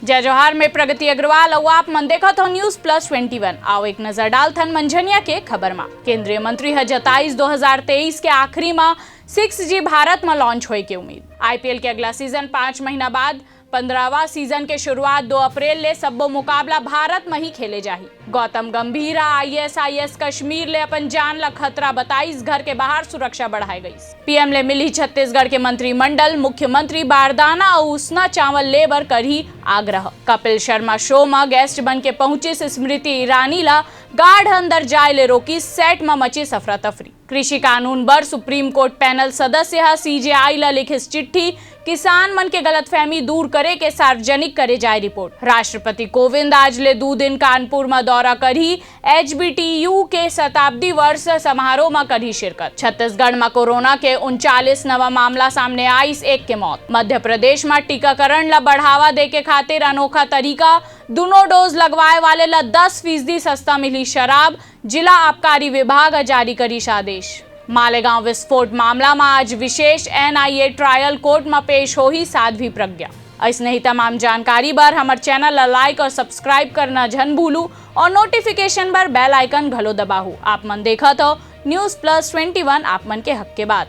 जय जोहार में प्रगति अग्रवाल और आप मन देखा तो न्यूज प्लस 21। आओ एक नजर डाल थन मंझनिया के खबर में। केंद्रीय मंत्री है 27/2023 के आखिरी में 6G भारत में लॉन्च होए के उम्मीद। आईपीएल के अगला सीजन 5 महीना बाद 15वां सीजन के शुरुआत 2 अप्रैल ले सबो मुकाबला भारत में ही खेले जाही। गौतम गंभीर IAS कश्मीर ले अपन जान ला खतरा बताइस, घर के बाहर सुरक्षा बढ़ाई गई। पीएम ले मिली छत्तीसगढ़ के मंत्रिमंडल, मुख्यमंत्री बारदाना और उसना चावल लेबर करही आग्रह। कपिल शर्मा शो में गेस्ट बन के पहुंची स्मृति ईरानी ला गाढ़ अंदर जाए ले रोकी, सेट में मची सफरा तफरी। कृषि कानून पर सुप्रीम कोर्ट पैनल सदस्य CJI ला लिखित चिट्ठी, किसान मन के गलतफहमी दूर करे के सार्वजनिक करे जाए रिपोर्ट। राष्ट्रपति कोविंद आज ले 2 दिन कानपुर में दौरा करही, HBTU के शताब्दी वर्ष समारोह में करही शिरकत। छत्तीसगढ़ में कोरोना के 39 नवा मामला सामने आइस, 1 के मौत। मध्य प्रदेश में टीकाकरण ला बढ़ावा दे के खातिर अनोखा तरीका, दोनों डोज लगवाए वाले ला 10% सस्ता मिली शराब। जिला आबकारी विभाग जारी करी आदेश। मालेगांव विस्फोट मामला में आज विशेष NIA ट्रायल कोर्ट में पेश हो ही साध्वी प्रज्ञा। ऐसे ही तमाम जानकारी बार हमारे चैनल ला लाइक और सब्सक्राइब करना जन भूलू और नोटिफिकेशन पर बेल आइकन घलो दबाहू। आप मन देखा तो न्यूज प्लस 21 आप मन के हक के बात।